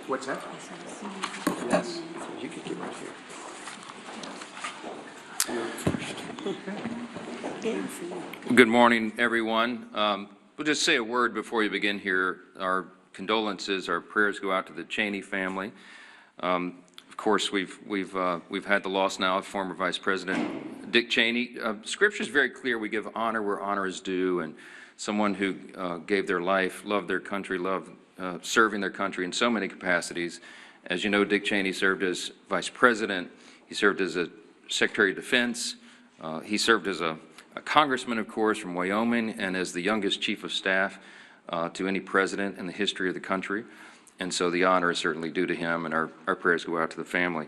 What's that? Yes, you could get right here. Good morning, everyone. We'll just say a word before we begin here. Our condolences, our prayers go out to the Cheney family. Of course, we've had the loss now of former Vice President Dick Cheney. Scripture is very clear. We give honor where honor is due, and someone who gave their life, loved their country, loved serving their country in so many capacities. As you know, Dick Cheney served as Vice President. He served as a Secretary of Defense. He served as a congressman, of course, from Wyoming, and as the youngest chief of staff to any president in the history of the country. And so the honor is certainly due to him, and our prayers go out to the family.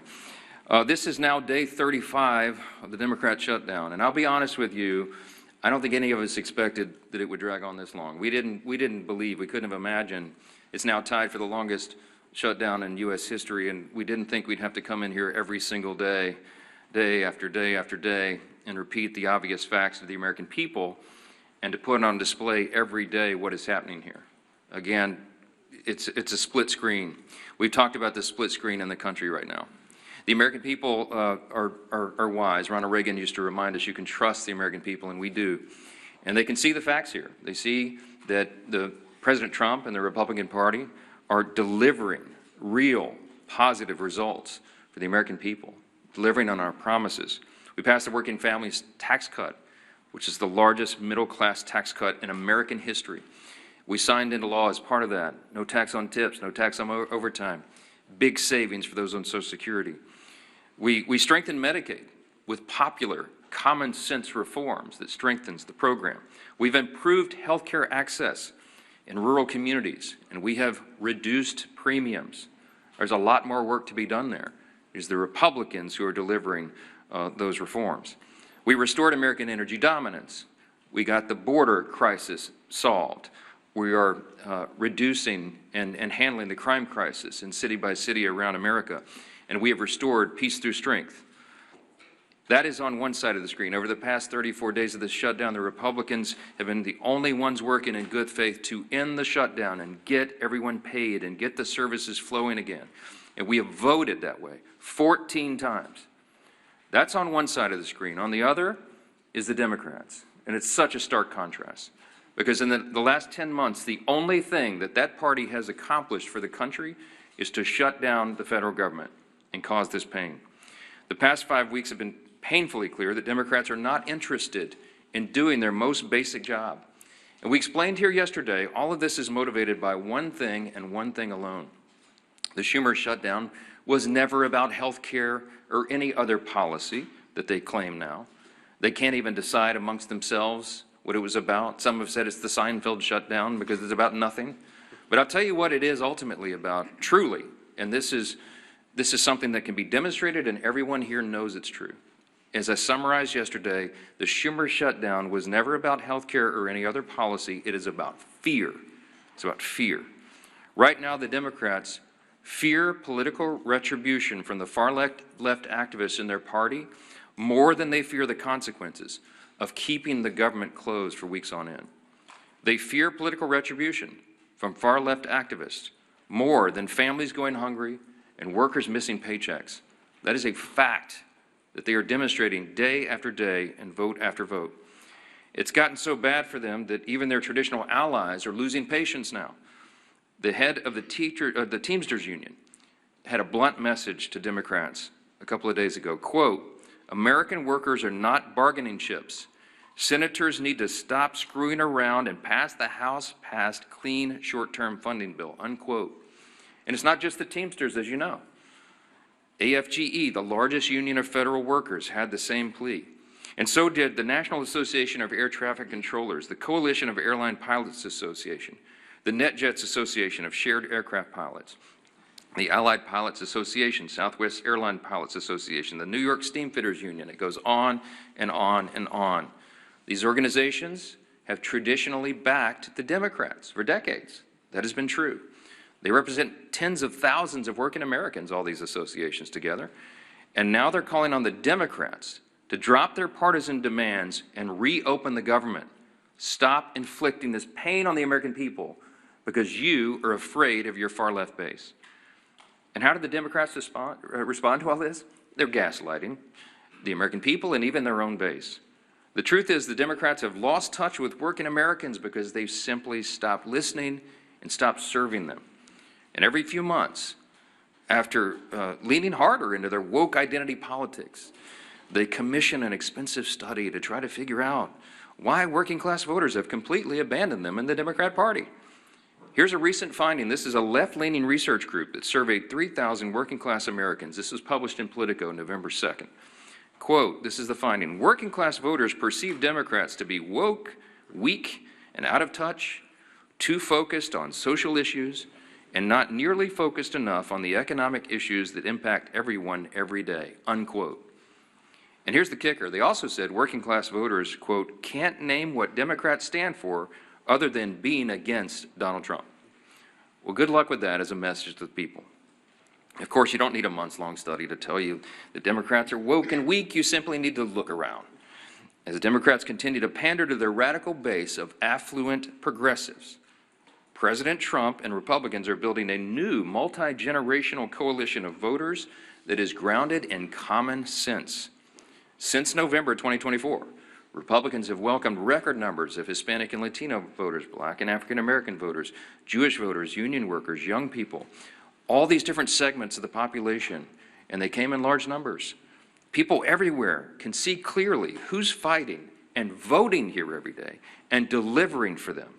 This is now day 35 of the Democrat shutdown, and I'll be honest with you, I don't think any of us expected that it would drag on this long. We didn't believe, we couldn't have imagined. It's now tied for the longest shutdown in U.S. history, and we didn't think we'd have to come in here every single day, day after day after day, and repeat the obvious facts to the American people, and to put on display every day what is happening here. Again, it's a split screen. We've talked about the split screen in the country right now. The American people are wise. Ronald Reagan used to remind us you can trust the American people, and we do. And they can see the facts here. They see that President Trump and the Republican Party are delivering real positive results for the American people, delivering on our promises. We passed the Working Families Tax Cut, which is the largest middle-class tax cut in American history. We signed into law as part of that. No tax on tips, no tax on overtime. Big savings for those on Social Security. We strengthened Medicaid with popular, common-sense reforms that strengthens the program. We've improved health care access in rural communities, and we have reduced premiums. There's a lot more work to be done there. It's the Republicans who are delivering those reforms. We restored American energy dominance. We got the border crisis solved. We are reducing and handling the crime crisis in city by city around America, and we have restored peace through strength. That is on one side of the screen. Over the past 34 days of the shutdown, the Republicans have been the only ones working in good faith to end the shutdown and get everyone paid and get the services flowing again. And we have voted that way 14 times. That's on one side of the screen. On the other is the Democrats. And it's such a stark contrast. Because in the last 10 months, the only thing that party has accomplished for the country is to shut down the federal government and cause this pain. The past 5 weeks have been painfully clear that Democrats are not interested in doing their most basic job. And we explained here yesterday, all of this is motivated by one thing and one thing alone. The Schumer shutdown was never about health care or any other policy that they claim now. They can't even decide amongst themselves what it was about. Some have said it's the Seinfeld shutdown because it's about nothing. But I'll tell you what it is ultimately about, truly, and this is something that can be demonstrated and everyone here knows it's true. As I summarized yesterday, the Schumer shutdown was never about health care or any other policy. It is about fear. It's about fear. Right now, the Democrats fear political retribution from the far-left activists in their party more than they fear the consequences of keeping the government closed for weeks on end. They fear political retribution from far-left activists more than families going hungry and workers missing paychecks. That is a fact that they are demonstrating day after day and vote after vote. It's gotten so bad for them that even their traditional allies are losing patience now. The head of the Teamsters Union had a blunt message to Democrats a couple of days ago. Quote, "American workers are not bargaining chips. Senators need to stop screwing around and pass the House-passed clean short-term funding bill," unquote. And it's not just the Teamsters, as you know. AFGE, the largest union of federal workers, had the same plea. And so did the National Association of Air Traffic Controllers, the Coalition of Airline Pilots Association, the NetJets Association of Shared Aircraft Pilots, the Allied Pilots Association, Southwest Airline Pilots Association, the New York Steamfitters Union. It goes on and on and on. These organizations have traditionally backed the Democrats for decades. That has been true. They represent tens of thousands of working Americans, all these associations together. And now they're calling on the Democrats to drop their partisan demands and reopen the government. Stop inflicting this pain on the American people because you are afraid of your far left base. And how did the Democrats respond to all this? They're gaslighting the American people and even their own base. The truth is the Democrats have lost touch with working Americans because they've simply stopped listening and stopped serving them. And every few months, after leaning harder into their woke identity politics, they commission an expensive study to try to figure out why working class voters have completely abandoned them in the Democrat Party. Here's a recent finding. This is a left-leaning research group that surveyed 3,000 working class Americans. This was published in Politico November 2nd. Quote, this is the finding: working class voters perceive Democrats to be woke, weak, and out of touch, too focused on social issues, and not nearly focused enough on the economic issues that impact everyone every day, unquote. And here's the kicker. They also said working class voters, quote, can't name what Democrats stand for other than being against Donald Trump. Well, good luck with that as a message to the people. Of course, you don't need a months-long study to tell you that Democrats are woke and weak. You simply need to look around. As the Democrats continue to pander to their radical base of affluent progressives, President Trump and Republicans are building a new multi-generational coalition of voters that is grounded in common sense. Since November 2024, Republicans have welcomed record numbers of Hispanic and Latino voters, Black and African American voters, Jewish voters, union workers, young people, all these different segments of the population, and they came in large numbers. People everywhere can see clearly who's fighting and voting here every day and delivering for them.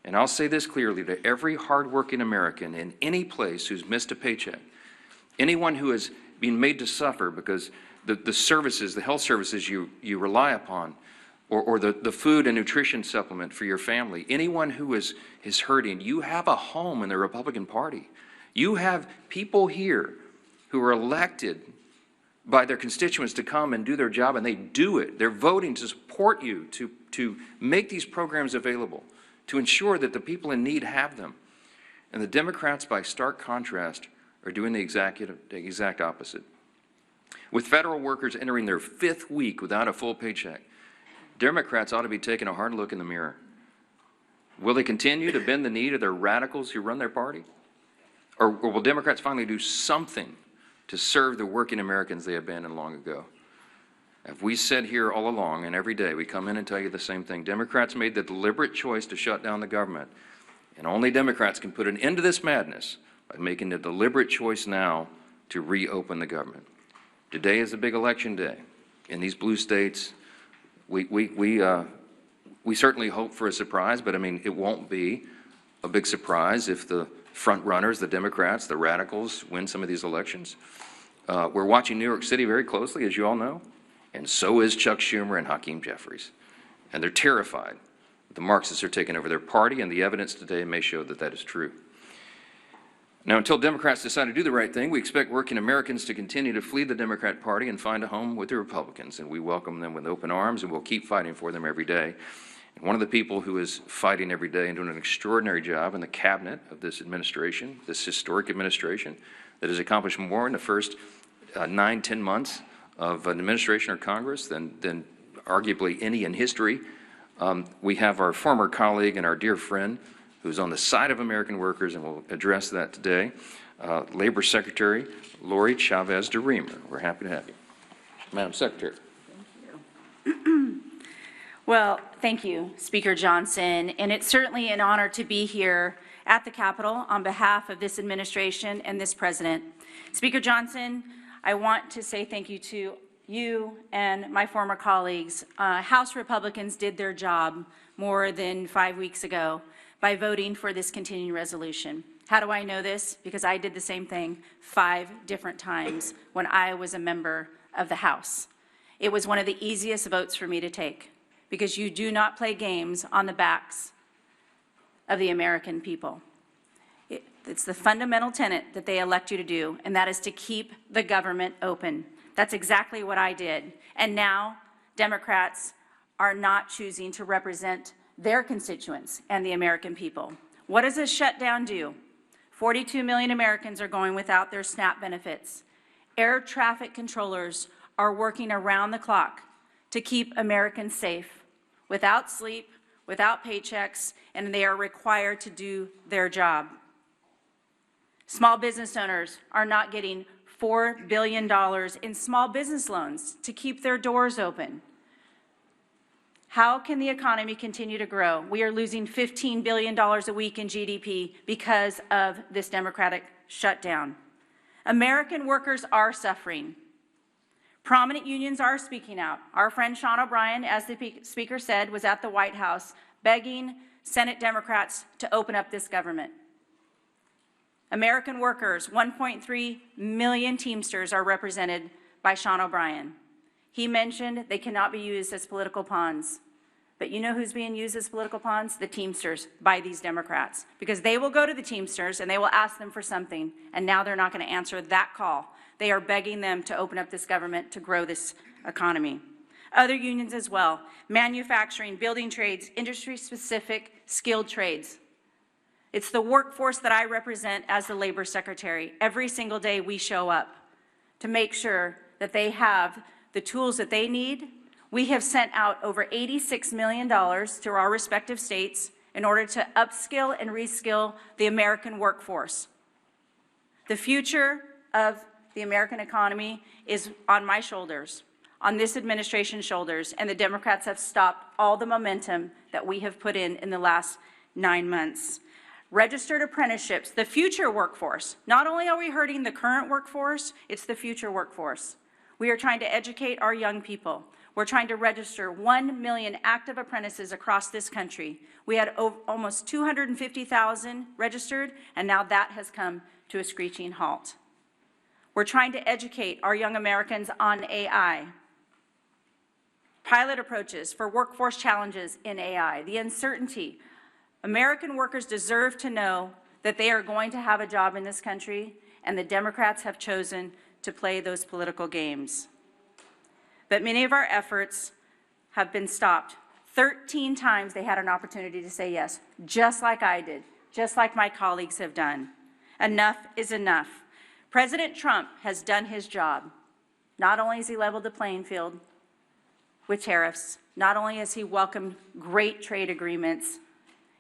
And I'll say this clearly to every hardworking American in any place who's missed a paycheck, anyone who has been made to suffer because the services, the health services you rely upon, or the food and nutrition supplement for your family, anyone who is hurting, you have a home in the Republican Party. You have people here who are elected by their constituents to come and do their job, and they do it. They're voting to support you, to make these programs available, to ensure that the people in need have them. And the Democrats, by stark contrast, are doing the exact opposite. With federal workers entering their 5th week without a full paycheck, Democrats ought to be taking a hard look in the mirror. Will they continue to bend the knee to their radicals who run their party? Or will Democrats finally do something to serve the working Americans they abandoned long ago? As we said here all along, and every day we come in and tell you the same thing, Democrats made the deliberate choice to shut down the government, and only Democrats can put an end to this madness by making the deliberate choice now to reopen the government. Today is a big election day. In these blue states, we certainly hope for a surprise, but I mean, it won't be a big surprise if the front runners, the Democrats, the radicals, win some of these elections. We're watching New York City very closely, as you all know, and so is Chuck Schumer and Hakeem Jeffries. And they're terrified that the Marxists are taking over their party, and the evidence today may show that that is true. Now, until Democrats decide to do the right thing, we expect working Americans to continue to flee the Democrat Party and find a home with the Republicans, and we welcome them with open arms, and we'll keep fighting for them every day. And one of the people who is fighting every day and doing an extraordinary job in the cabinet of this administration, this historic administration, that has accomplished more in the first 9-10 months of an administration or Congress than arguably any in history. We have our former colleague and our dear friend who's on the side of American workers, and we'll address that today, Labor Secretary Lori Chavez DeRemer. We're happy to have you. Madam Secretary. Thank you. Well, thank you, Speaker Johnson, and it's certainly an honor to be here at the Capitol on behalf of this administration and this president. Speaker Johnson, I want to say thank you to you and my former colleagues. House Republicans did their job more than 5 weeks ago by voting for this continuing resolution. How do I know this? Because I did the same thing 5 different times when I was a member of the House. It was one of the easiest votes for me to take because you do not play games on the backs of the American people. It's the fundamental tenet that they elect you to do, and that is to keep the government open. That's exactly what I did. And now Democrats are not choosing to represent their constituents and the American people. What does a shutdown do? 42 million Americans are going without their SNAP benefits. Air traffic controllers are working around the clock to keep Americans safe, without sleep, without paychecks, and they are required to do their job. Small business owners are not getting $4 billion in small business loans to keep their doors open. How can the economy continue to grow? We are losing $15 billion a week in GDP because of this Democratic shutdown. American workers are suffering. Prominent unions are speaking out. Our friend Sean O'Brien, as the speaker said, was at the White House begging Senate Democrats to open up this government. American workers, 1.3 million Teamsters are represented by Sean O'Brien. He mentioned they cannot be used as political pawns. But you know who's being used as political pawns? The Teamsters by these Democrats. Because they will go to the Teamsters and they will ask them for something, and now they're not going to answer that call. They are begging them to open up this government to grow this economy. Other unions as well, manufacturing, building trades, industry-specific skilled trades. It's the workforce that I represent as the labor secretary. Every single day we show up to make sure that they have the tools that they need. We have sent out over $86 million to our respective states in order to upskill and reskill the American workforce. The future of the American economy is on my shoulders, on this administration's shoulders, and the Democrats have stopped all the momentum that we have put in the last 9 months. Registered apprenticeships, the future workforce. Not only are we hurting the current workforce, it's the future workforce. We are trying to educate our young people. We're trying to register 1 million active apprentices across this country. We had almost 250,000 registered, and now that has come to a screeching halt. We're trying to educate our young Americans on AI. Pilot approaches for workforce challenges in AI, the uncertainty. American workers deserve to know that they are going to have a job in this country, and the Democrats have chosen to play those political games. But many of our efforts have been stopped. 13 times they had an opportunity to say yes, just like I did, just like my colleagues have done. Enough is enough. President Trump has done his job. Not only has he leveled the playing field with tariffs, not only has he welcomed great trade agreements,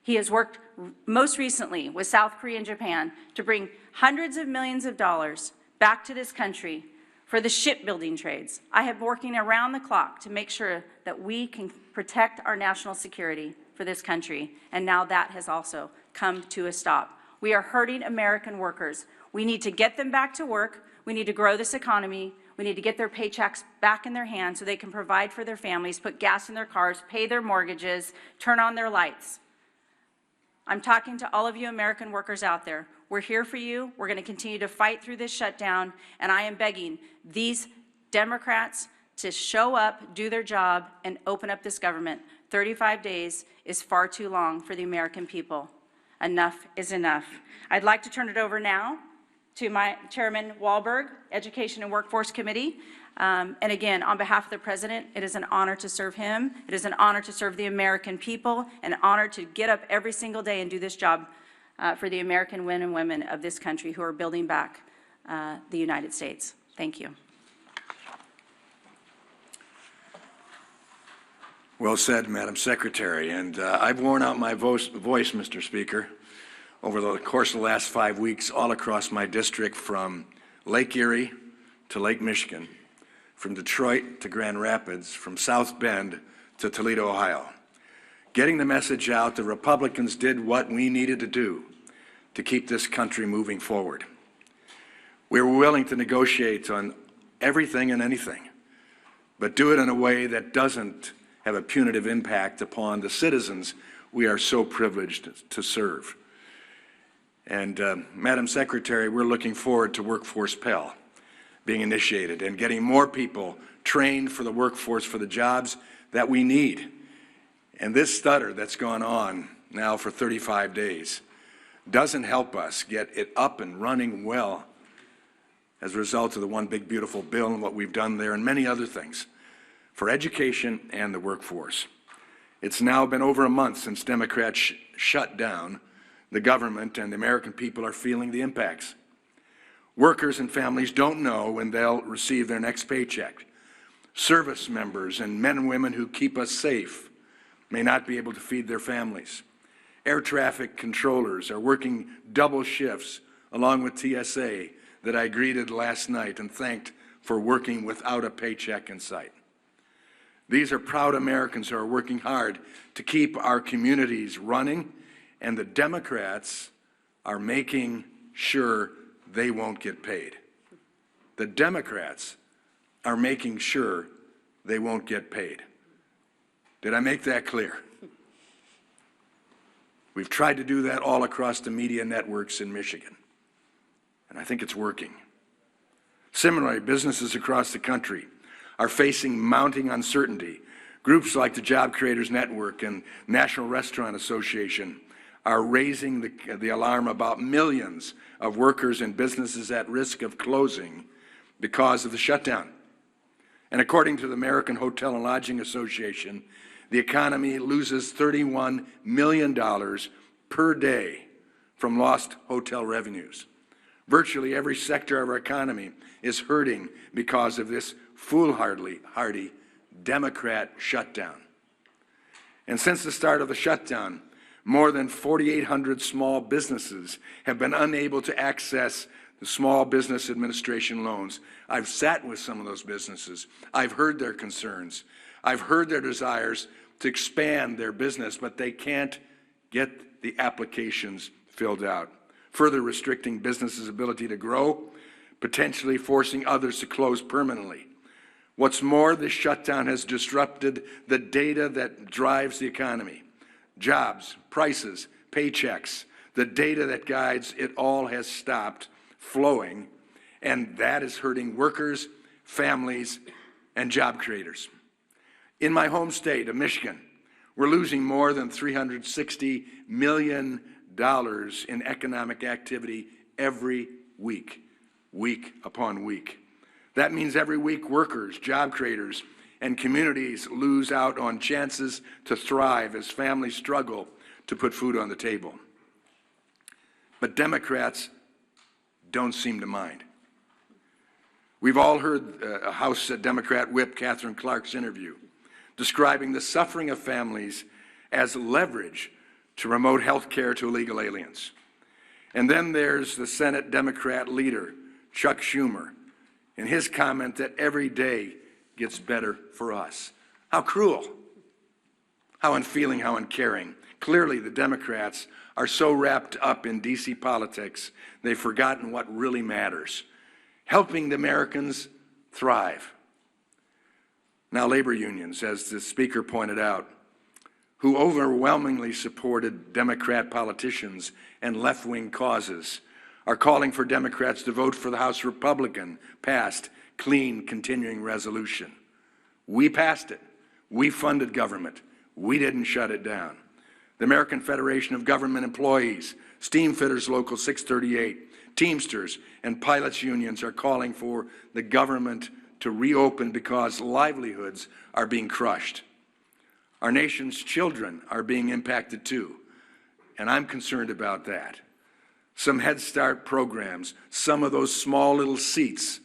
he has worked most recently with South Korea and Japan to bring hundreds of millions of dollars back to this country for the shipbuilding trades. I have been working around the clock to make sure that we can protect our national security for this country, and now that has also come to a stop. We are hurting American workers. We need to get them back to work. We need to grow this economy. We need to get their paychecks back in their hands so they can provide for their families, put gas in their cars, pay their mortgages, turn on their lights. I'm talking to all of you American workers out there. We're here for you. We're going to continue to fight through this shutdown, and I am begging these Democrats to show up, do their job, and open up this government. 35 days is far too long for the American people. Enough is enough. I'd like to turn it over now to my Chairman Wahlberg, Education and Workforce Committee. And again, on behalf of the President, it is an honor to serve him. It is an honor to serve the American people, an honor to get up every single day and do this job for the American men and women of this country who are building back the United States. Thank you. Well said, Madam Secretary. And I've worn out my voice, Mr. Speaker, over the course of the last 5 weeks all across my district, from Lake Erie to Lake Michigan, from Detroit to Grand Rapids, from South Bend to Toledo, Ohio. Getting the message out, the Republicans did what we needed to do to keep this country moving forward. We were willing to negotiate on everything and anything, but do it in a way that doesn't have a punitive impact upon the citizens we are so privileged to serve. And Madam Secretary, we're looking forward to Workforce Pell being initiated and getting more people trained for the workforce for the jobs that we need. And this stutter that's gone on now for 35 days doesn't help us get it up and running well as a result of the One Big Beautiful Bill and what we've done there and many other things for education and the workforce. It's now been over a month since Democrats shut down the government, and the American people are feeling the impacts. Workers and families don't know when they'll receive their next paycheck. Service members and men and women who keep us safe may not be able to feed their families. Air traffic controllers are working double shifts along with TSA, that I greeted last night and thanked for working without a paycheck in sight. These are proud Americans who are working hard to keep our communities running, and the Democrats are making sure they won't get paid. The Democrats are making sure they won't get paid. Did I make that clear? We've tried to do that all across the media networks in Michigan, and I think it's working. Similarly, businesses across the country are facing mounting uncertainty. Groups like the Job Creators Network and National Restaurant Association are raising the alarm about millions of workers and businesses at risk of closing because of the shutdown. And according to the American Hotel and Lodging Association, the economy loses $31 million per day from lost hotel revenues. Virtually every sector of our economy is hurting because of this foolhardy Democrat shutdown. And since the start of the shutdown, more than 4,800 small businesses have been unable to access the Small Business Administration loans. I've sat with some of those businesses. I've heard their concerns. I've heard their desires to expand their business, but they can't get the applications filled out, further restricting businesses' ability to grow, potentially forcing others to close permanently. What's more, this shutdown has disrupted the data that drives the economy. Jobs, prices, paychecks, the data that guides it all has stopped flowing, and that is hurting workers, families, and job creators. In my home state of Michigan, we're losing more than $360 million in economic activity every week, week upon week. That means every week workers, job creators, and communities lose out on chances to thrive as families struggle to put food on the table. But Democrats don't seem to mind. We've all heard House Democrat Whip Catherine Clark's interview describing the suffering of families as leverage to remote health care to illegal aliens. And then there's the Senate Democrat leader, Chuck Schumer, in his comment that every day gets better for us. How cruel, how unfeeling, how uncaring. Clearly, the Democrats are so wrapped up in DC politics, they've forgotten what really matters, helping the Americans thrive. Now, labor unions, as the speaker pointed out, who overwhelmingly supported Democrat politicians and left-wing causes, are calling for Democrats to vote for the House Republican passed clean continuing resolution. We passed it. We funded government. We didn't shut it down. The American Federation of Government Employees, Steamfitters Local 638, Teamsters, and pilots unions are calling for the government to reopen because livelihoods are being crushed. Our nation's children are being impacted too, and I'm concerned about that. Some Head Start programs, some of those small little seats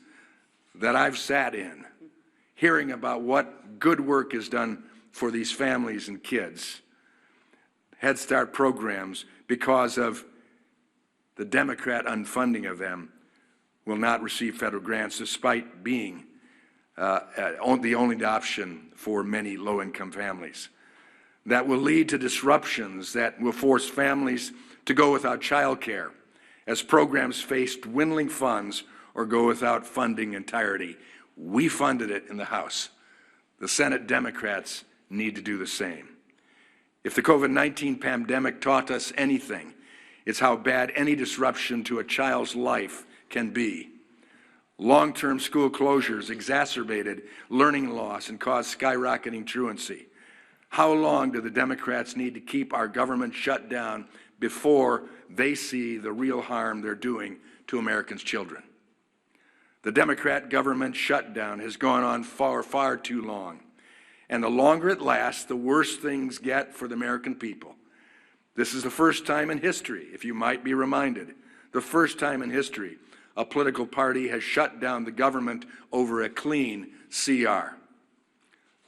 that I've sat in, hearing about what good work is done for these families and kids. Head Start programs, because of the Democrat unfunding of them, will not receive federal grants despite being the only option for many low-income families. That will lead to disruptions that will force families to go without child care as programs face dwindling funds or go without funding entirety. We funded it in the House. The Senate Democrats need to do the same. If the COVID-19 pandemic taught us anything, it's how bad any disruption to a child's life can be. Long-term school closures exacerbated learning loss and caused skyrocketing truancy. How long do the Democrats need to keep our government shut down before they see the real harm they're doing to Americans' children? The Democrat government shutdown has gone on far too long. And the longer it lasts, the worse things get for the American people. This is the first time in history, if you might be reminded, the first time in history a political party has shut down the government over a clean CR.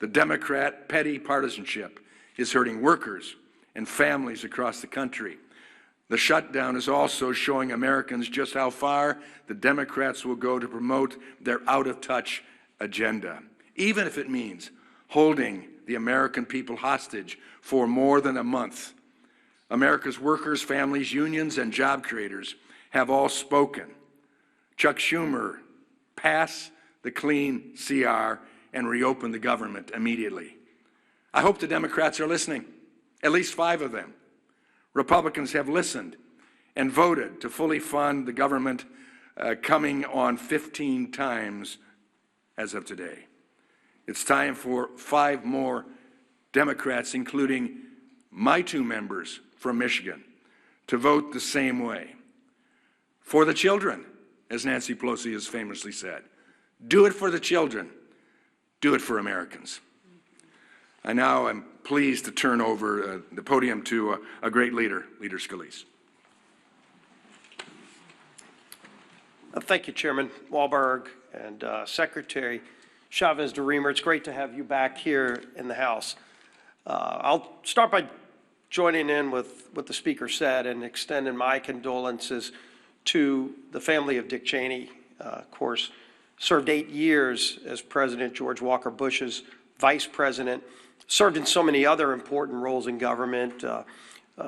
The Democrat petty partisanship is hurting workers and families across the country. The shutdown is also showing Americans just how far the Democrats will go to promote their out-of-touch agenda, even if it means holding the American people hostage for more than a month. America's workers, families, unions, and job creators have all spoken. Chuck Schumer, pass the clean CR and reopen the government immediately. I hope the Democrats are listening, at least 5 of them. Republicans have listened and voted to fully fund the government, coming on 15 times as of today. It's time for 5 more Democrats, including my 2 members from Michigan, to vote the same way. For the children, as Nancy Pelosi has famously said. Do it for the children. Do it for Americans. I now am pleased to turn over the podium to a great leader, Leader Scalise. Thank you, Chairman Walberg and Secretary Chavez-DeRemer. It's great to have you back here in the House. I'll start by joining in with what the Speaker said and extending my condolences to the family of Dick Cheney. Of course, served 8 years as President George Walker Bush's vice president, served in so many other important roles in government,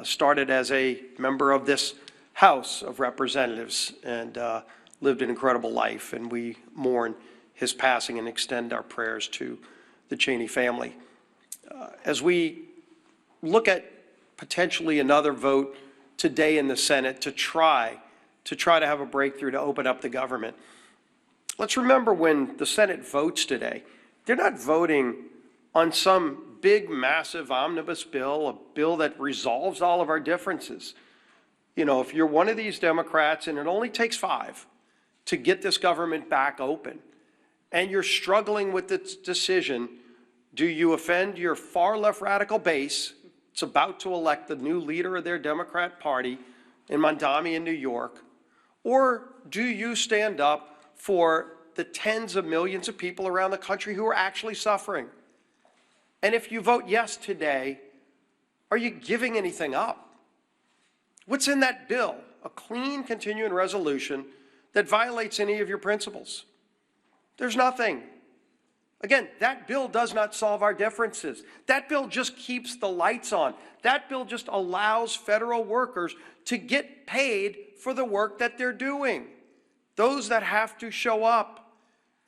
started as a member of this House of Representatives, and lived an incredible life. And we mourn his passing and extend our prayers to the Cheney family. As we look at potentially another vote today in the Senate to try to have a breakthrough to open up the government, let's remember when the Senate votes today, they're not voting on some big, massive omnibus bill, a bill that resolves all of our differences. You know, if you're one of these Democrats, and it only takes 5 to get this government back open, and you're struggling with this decision, do you offend your far left radical base? It's about to elect the new leader of their Democrat Party in Mondami in New York. Or do you stand up for the tens of millions of people around the country who are actually suffering? And if you vote yes today, are you giving anything up? What's in that bill? A clean continuing resolution that violates any of your principles? There's nothing. Again, that bill does not solve our differences. That bill just keeps the lights on. That bill just allows federal workers to get paid for the work that they're doing. Those that have to show up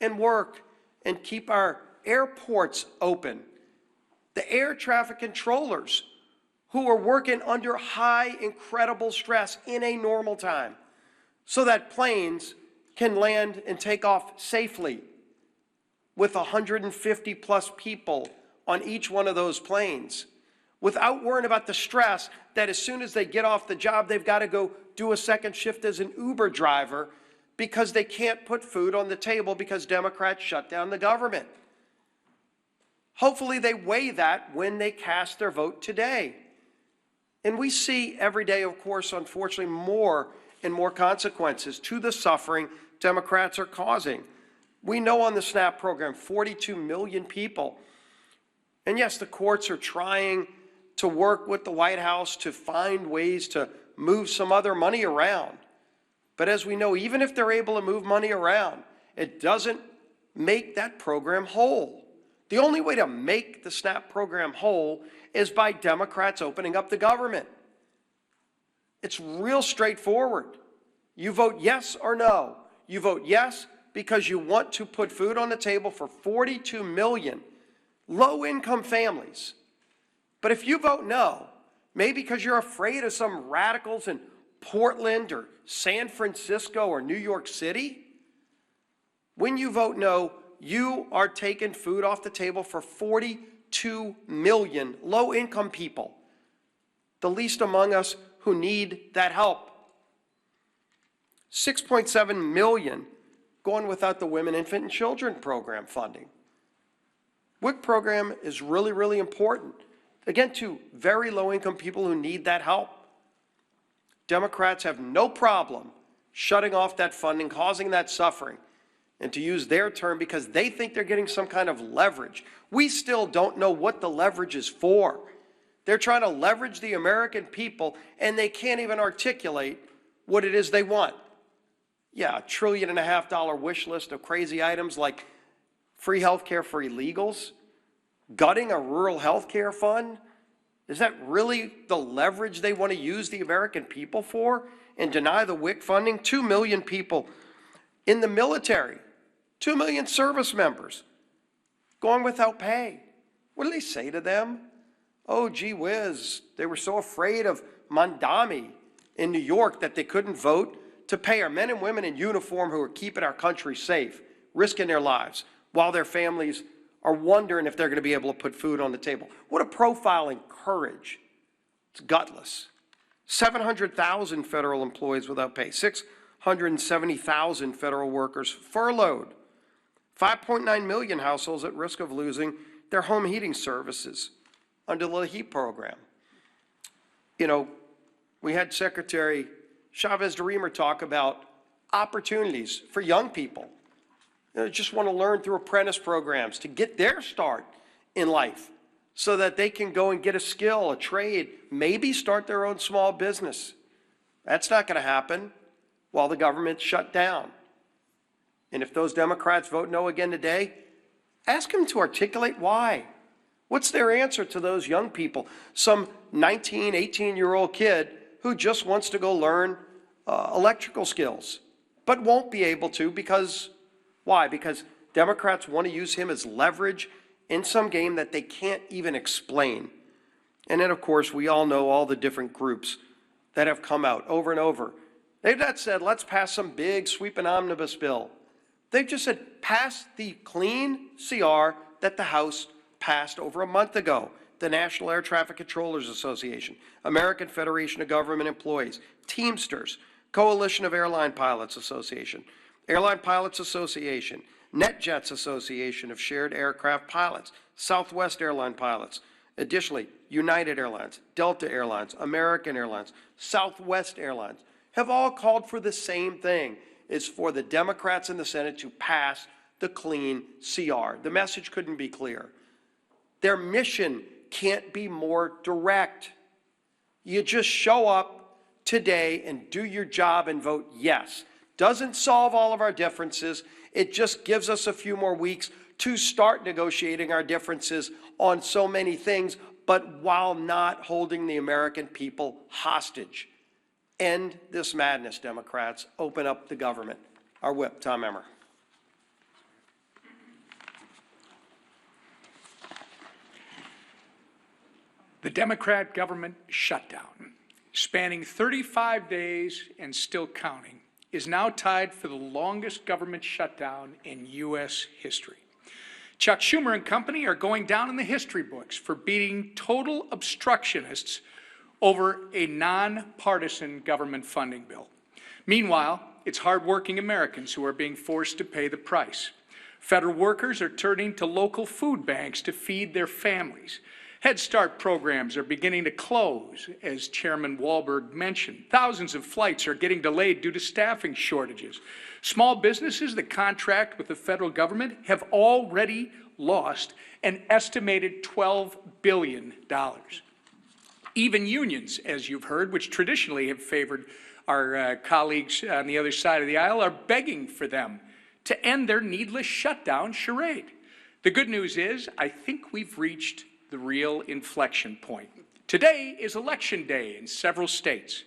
and work and keep our airports open. The air traffic controllers who are working under high, incredible stress in a normal time so that planes can land and take off safely with 150 plus people on each one of those planes, without worrying about the stress that as soon as they get off the job, they've got to go do a second shift as an Uber driver because they can't put food on the table because Democrats shut down the government. Hopefully they weigh that when they cast their vote today. And we see every day, of course, unfortunately, more and more consequences to the suffering Democrats are causing. We know on the SNAP program, 42 million people. And yes, the courts are trying to work with the White House to find ways to move some other money around. But as we know, even if they're able to move money around, it doesn't make that program whole. The only way to make the SNAP program whole is by Democrats opening up the government. It's real straightforward. You vote yes or no. You vote yes because you want to put food on the table for 42 million low-income families. But if you vote no, maybe because you're afraid of some radicals in Portland or San Francisco or New York City, when you vote no, you are taking food off the table for 42 million low-income people, the least among us who need that help. 6.7 million going without the Women, Infant, and Children program funding. WIC program is really, really important, again, to very low-income people who need that help. Democrats have no problem shutting off that funding, causing that suffering, and to use their term, because they think they're getting some kind of leverage. We still don't know what the leverage is for. They're trying to leverage the American people, and they can't even articulate what it is they want. Yeah, $1.5 trillion wish list of crazy items like free health care for illegals, gutting a rural health care fund. Is that really the leverage they want to use the American people for, and deny the WIC funding? 2 million people in the military, 2 million service members going without pay. What do they say to them? Oh, gee whiz, they were so afraid of Mandami in New York that they couldn't vote to pay our men and women in uniform who are keeping our country safe, risking their lives, while their families are wondering if they're going to be able to put food on the table. What a profile in courage. It's gutless. 700,000 federal employees without pay, 670,000 federal workers furloughed, 5.9 million households at risk of losing their home heating services under the HEAP program. You know, we had Secretary Chavez DeRemer talk about opportunities for young people. You know, just want to learn through apprentice programs to get their start in life so that they can go and get a skill, a trade, maybe start their own small business. That's not going to happen while the government's shut down. And if those Democrats vote no again today, ask them to articulate why. What's their answer to those young people? Some 19, 18-year-old kid who just wants to go learn electrical skills, but won't be able to because, why? Because Democrats want to use him as leverage in some game that they can't even explain. And then, of course, we all know all the different groups that have come out over and over. They've not said, let's pass some big sweeping omnibus bill. They've just said, pass the clean CR that the House passed over a month ago. The National Air Traffic Controllers Association, American Federation of Government Employees, Teamsters, Coalition of Airline Pilots Association, Airline Pilots Association, NetJets Association of Shared Aircraft Pilots, Southwest Airline Pilots, additionally, United Airlines, Delta Airlines, American Airlines, Southwest Airlines, have all called for the same thing. It's for the Democrats in the Senate to pass the clean CR. The message couldn't be clearer. Their mission can't be more direct. You just show up today and do your job and vote yes. Doesn't solve all of our differences. It just gives us a few more weeks to start negotiating our differences on so many things, but while not holding the American people hostage. End this madness, Democrats. Open up the government. Our whip, Tom Emmer. The Democrat government shutdown, spanning 35 days and still counting, is now tied for the longest government shutdown in U.S. history. Chuck Schumer and company are going down in the history books for beating total obstructionists over a nonpartisan government funding bill. Meanwhile, it's hardworking Americans who are being forced to pay the price. Federal workers are turning to local food banks to feed their families. Head Start programs are beginning to close, as Chairman Walberg mentioned. Thousands of flights are getting delayed due to staffing shortages. Small businesses that contract with the federal government have already lost an estimated $12 billion. Even unions, as you've heard, which traditionally have favored our colleagues on the other side of the aisle, are begging for them to end their needless shutdown charade. The good news is, I think we've reached the real inflection point. Today is election day in several states,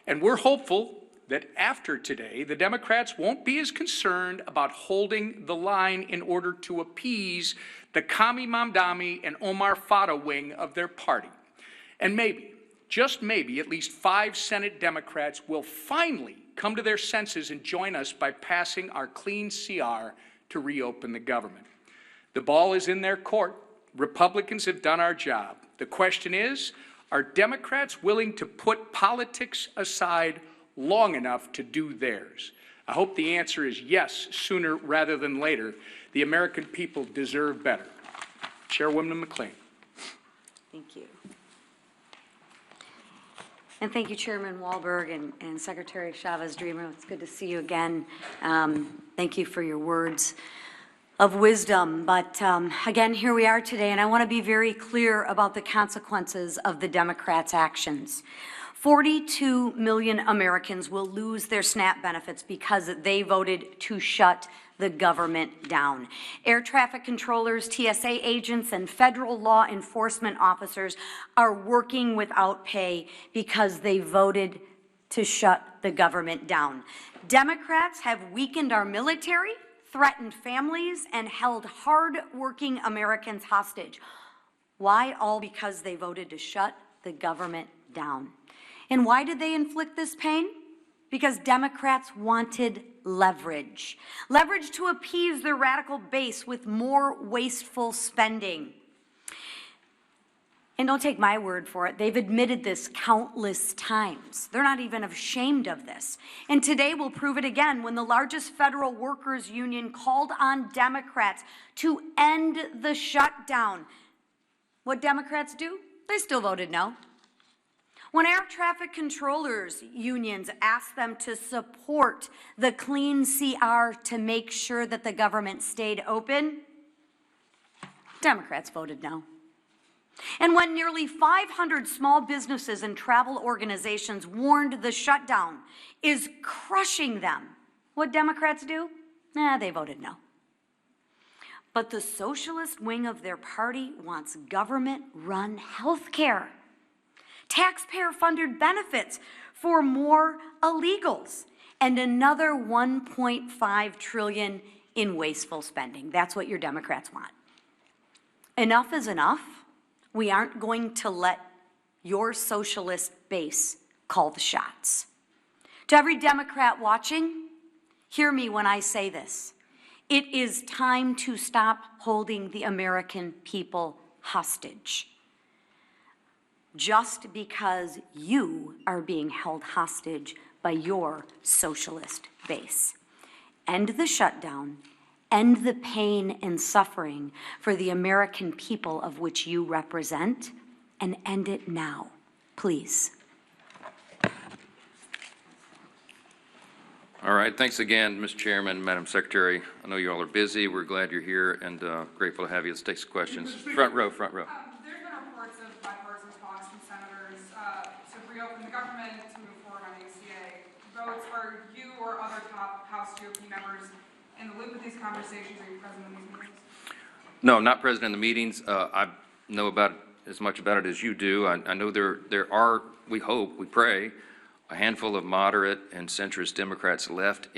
and we're hopeful that after today, the Democrats won't be as concerned about holding the line in order to appease the Kami Mamdani and Omar Fata wing of their party. And maybe, just maybe, at least 5 Senate Democrats will finally come to their senses and join us by passing our clean CR to reopen the government. The ball is in their court. Republicans have done our job. The question is, are Democrats willing to put politics aside long enough to do theirs? I hope the answer is yes, sooner rather than later. The American people deserve better. Chairwoman McLean. Thank you. And thank you, Chairman Walberg and Secretary Chavez DeRemer. It's good to see you again. Thank you for your words. of wisdom. But again, here we are today, and I want to be very clear about the consequences of the Democrats' actions. 42 million Americans will lose their SNAP benefits because they voted to shut the government down. Air traffic controllers, TSA agents, and federal law enforcement officers are working without pay because they voted to shut the government down. Democrats have weakened our military, threatened families, and held hard-working Americans hostage. Why? All because they voted to shut the government down. And why did they inflict this pain? Because Democrats wanted leverage. Leverage to appease their radical base with more wasteful spending. And don't take my word for it, they've admitted this countless times. They're not even ashamed of this. And today we'll prove it again when the largest federal workers union called on Democrats to end the shutdown. What Democrats do? They still voted no. When air traffic controllers unions asked them to support the clean CR to make sure that the government stayed open, Democrats voted no. And when nearly 500 small businesses and travel organizations warned the shutdown is crushing them, what Democrats do? They voted no. But the socialist wing of their party wants government-run health care, taxpayer-funded benefits for more illegals, and another $1.5 trillion in wasteful spending. That's what your Democrats want. Enough is enough. We aren't going to let your socialist base call the shots. To every Democrat watching, hear me when I say this. It is time to stop holding the American people hostage. Just because you are being held hostage by your socialist base. End the shutdown, end the pain and suffering for the American people of which you represent, and end it now, please. All right, thanks again, Mr. Chairman, Madam Secretary. I know you all are busy. We're glad you're here and grateful to have you. Let's take some questions. Front row, front row. There's been reports of bipartisan talks from senators to reopen the government, to move forward on ACA votes. Are you or other top House GOP members in the loop of these conversations? Are you present in these meetings? No, not present in the meetings. I know about as much about it as you do. I know there are, we hope, we pray, a handful of moderate and centrist Democrats left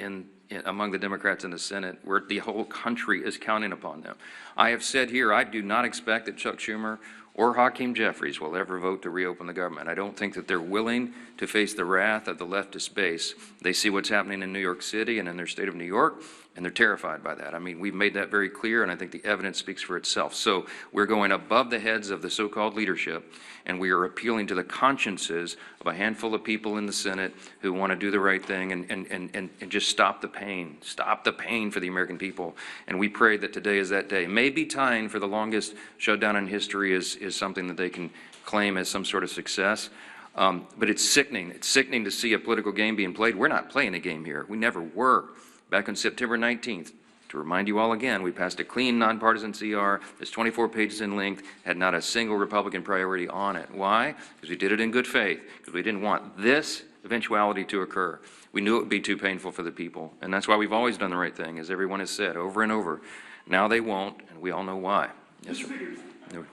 among the Democrats in the Senate, where the whole country is counting upon them. I have said here, I do not expect that Chuck Schumer or Hakeem Jeffries will ever vote to reopen the government. I don't think that they're willing to face the wrath of the leftist base. They see what's happening in New York City and in their state of New York, and they're terrified by that. I mean, we've made that very clear, and I think the evidence speaks for itself. So we're going above the heads of the so-called leadership, and we are appealing to the consciences of a handful of people in the Senate who want to do the right thing and just stop the pain for the American people. And we pray that today is that day. Maybe tying for the longest shutdown in history is something that they can claim as some sort of success. But it's sickening. It's sickening to see a political game being played. We're not playing a game here. We never were. Back on September 19th, to remind you all again, we passed a clean, nonpartisan CR that's 24 pages in length, had not a single Republican priority on it. Why? Because we did it in good faith, because we didn't want this eventuality to occur. We knew it would be too painful for the people, and that's why we've always done the right thing, as everyone has said over and over. Now they won't, and we all know why. Yes, sir. No.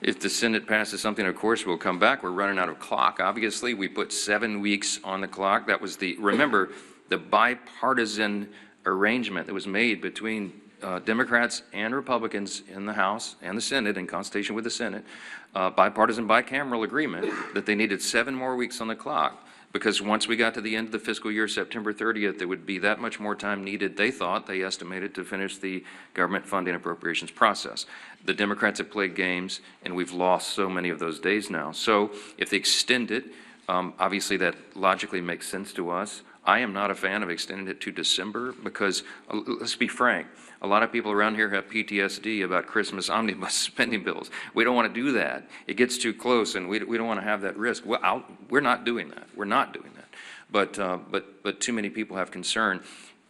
If the Senate passes something, of course, we'll come back. We're running out of clock. Obviously, we put 7 weeks on the clock. That was remember, the bipartisan arrangement that was made between Democrats and Republicans in the House and the Senate, in consultation with the Senate, bipartisan bicameral agreement that they needed 7 more weeks on the clock. Because once we got to the end of the fiscal year, September 30th, there would be that much more time needed, they estimated, to finish the government funding appropriations process. The Democrats have played games, and we've lost so many of those days now. So if they extend it, obviously that logically makes sense to us. I am not a fan of extending it to December because, let's be frank, a lot of people around here have PTSD about Christmas omnibus spending bills. We don't want to do that. It gets too close, and we don't want to have that risk. Well, we're not doing that. We're not doing that. But too many people have concern.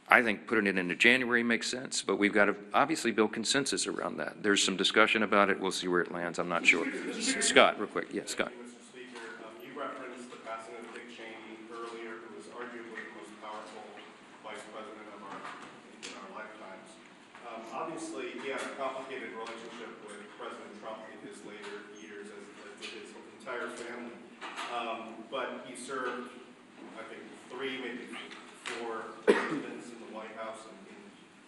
I think putting it into January makes sense, but we've got to obviously build consensus around that. There's some discussion about it. We'll see where it lands. I'm not sure. Scott, real quick. Yeah, Scott. Mr. Speaker, you referenced the passing of Dick Cheney earlier, who was arguably the most powerful vice president in our lifetimes. Obviously, he had a complicated relationship with President Trump in his later years, as with his entire family. But he served, I think, 3, maybe 4 presidents in the White House and in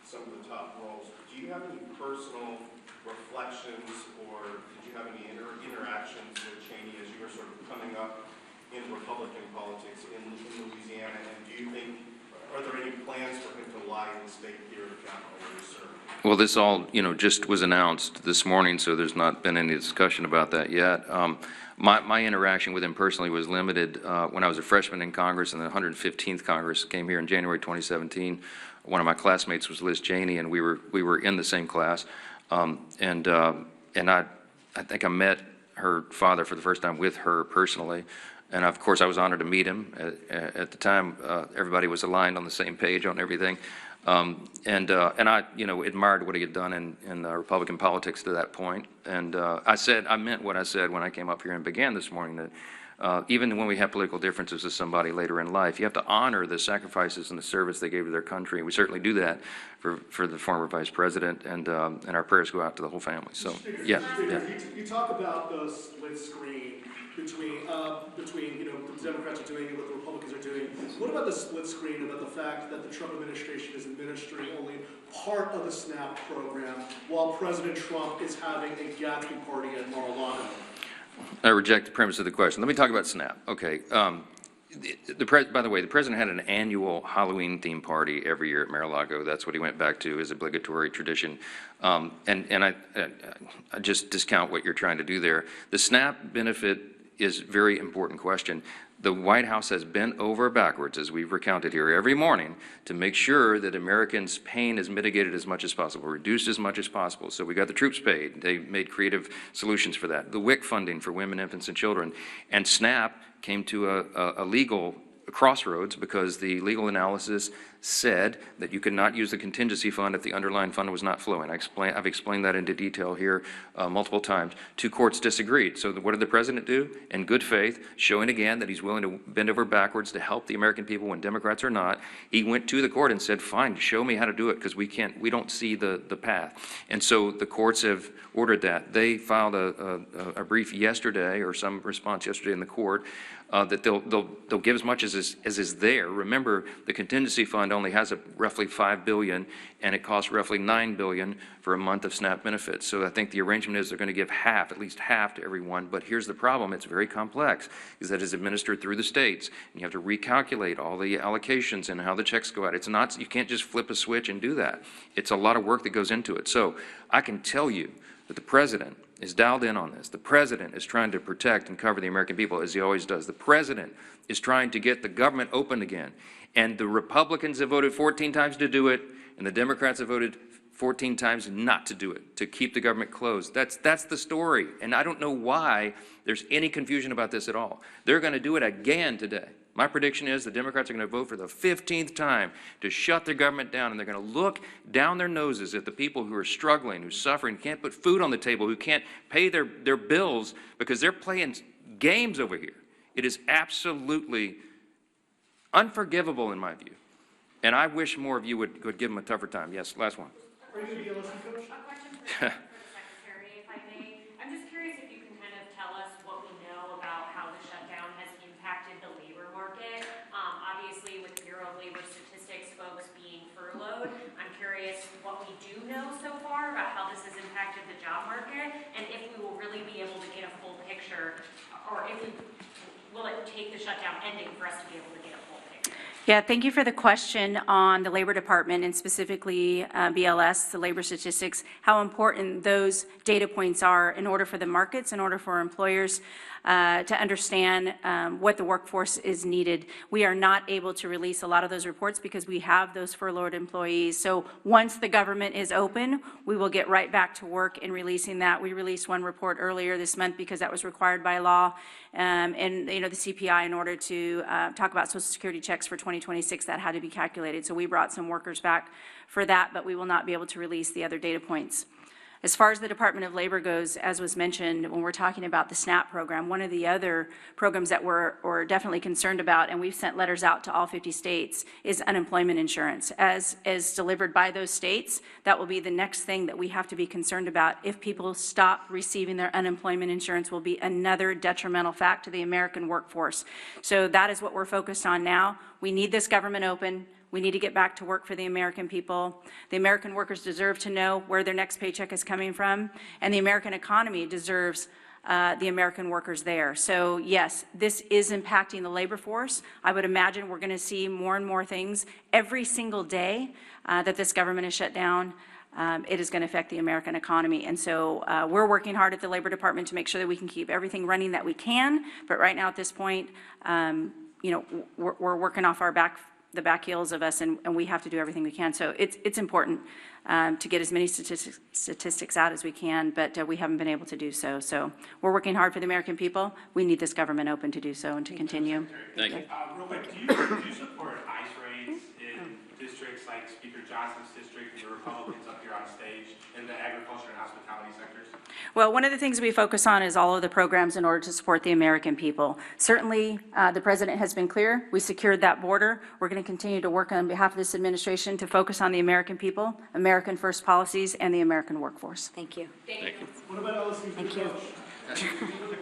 some of the top roles. Do you have any personal reflections, or did you have any interactions with Cheney as you were sort of coming up in Republican politics in Louisiana? And do you think, are there any plans for him to lie in the state here at the Capitol where he served? Well, this all, just was announced this morning, so there's not been any discussion about that yet. My interaction with him personally was limited when I was a freshman in Congress, and the 115th Congress came here in January 2017. One of my classmates was Liz Cheney, and we were in the same class. And I think I met her father for the first time with her personally. And of course, I was honored to meet him. At the time, everybody was aligned on the same page on everything. And I, admired what he had done in Republican politics to that point. And I meant what I said when I came up here and began this morning, that even when we have political differences with somebody later in life, you have to honor the sacrifices and the service they gave to their country. We certainly do that for the former vice president, and our prayers go out to the whole family. So, yeah. You talk about the split screen between the Democrats are doing and what the Republicans are doing. What about the split screen about the fact that the Trump administration is administering only part of the SNAP program while President Trump is having a Gatsby party at Mar-a-Lago? I reject the premise of the question. Let me talk about SNAP. Okay. By the way, the president had an annual Halloween theme party every year at Mar-a-Lago. That's what he went back to as obligatory tradition. And I just discount what you're trying to do there. The SNAP benefit is a very important question. The White House has bent over backwards, as we've recounted here every morning, to make sure that Americans' pain is mitigated as much as possible, reduced as much as possible. So we got the troops paid. They made creative solutions for that. The WIC funding for women, infants, and children. And SNAP came to a legal crossroads because the legal analysis said that you could not use the contingency fund if the underlying fund was not flowing. I've explained that into detail here multiple times. 2 courts disagreed. So what did the president do? In good faith, showing again that he's willing to bend over backwards to help the American people when Democrats are not, he went to the court and said, fine, show me how to do it, because we don't see the path. And so the courts have ordered that. They filed a brief yesterday, or some response yesterday in the court, that they'll give as much as is there. Remember, the contingency fund only has roughly $5 billion, and it costs roughly $9 billion for a month of SNAP benefits. So I think the arrangement is they're going to give half, at least half, to everyone. But here's the problem: it's very complex, is that it's administered through the states, and you have to recalculate all the allocations and how the checks go out. It's not, you can't just flip a switch and do that. It's a lot of work that goes into it. So I can tell you that the president is dialed in on this. The president is trying to protect and cover the American people, as he always does. The president is trying to get the government open again. And the Republicans have voted 14 times to do it, and the Democrats have voted 14 times not to do it, to keep the government closed. That's the story. And I don't know why there's any confusion about this at all. They're going to do it again today. My prediction is the Democrats are going to vote for the 15th time to shut their government down, and they're going to look down their noses at the people who are struggling, who are suffering, can't put food on the table, who can't pay their bills because they're playing games over here. It is absolutely unforgivable in my view. And I wish more of you would give them a tougher time. Yes, last one. Are you going to be a LSU coach? A question for the Secretary, if I may. I'm just curious if you can kind of tell us what we know about how the shutdown has impacted the labor market. Obviously, with Bureau of Labor Statistics folks being furloughed, I'm curious what we do know so far about how this has impacted the job market, and if we will really be able to get a full picture, or if we will it take the shutdown ending for us to be able to get a full picture? Yeah, thank you for the question on the Labor Department and specifically BLS, the labor statistics, how important those data points are in order for the markets, in order for employers. to understand what the workforce is needed. We are not able to release a lot of those reports because we have those furloughed employees. So once the government is open, we will get right back to work in releasing that. We released one report earlier this month because that was required by law. And, you know, the CPI, in order to talk about Social Security checks for 2026, that had to be calculated. So we brought some workers back for that, but we will not be able to release the other data points. As far as the Department of Labor goes, as was mentioned, when we're talking about the SNAP program, one of the other programs that we're definitely concerned about, and we've sent letters out to all 50 states, is unemployment insurance. As delivered by those states, that will be the next thing that we have to be concerned about. If people stop receiving their unemployment insurance, will be another detrimental fact to the American workforce. So that is what we're focused on now. We need this government open. We need to get back to work for the American people. The American workers deserve to know where their next paycheck is coming from, and the American economy deserves the American workers there. So yes, this is impacting the labor force. I would imagine we're going to see more and more things every single day that this government is shut down. It is going to affect the American economy. And so we're working hard at the Labor Department to make sure that we can keep everything running that we can. But right now at this point, you know, we're working off the back heels of us, and we have to do everything we can. So it's important to get as many statistics out as we can, but we haven't been able to do so. So we're working hard for the American people. We need this government open to do so and to continue. Thank you. Real quick, do you support ICE raids in districts like Speaker Johnson's district and the Republicans up here on stage in the agriculture and hospitality sectors? Well, one of the things we focus on is all of the programs in order to support the American people. Certainly, the president has been clear. We secured that border. We're going to continue to work on behalf of this administration to focus on the American people, American first policies, and the American workforce. Thank you. Thank you. What about LSU's Thank new you. coach?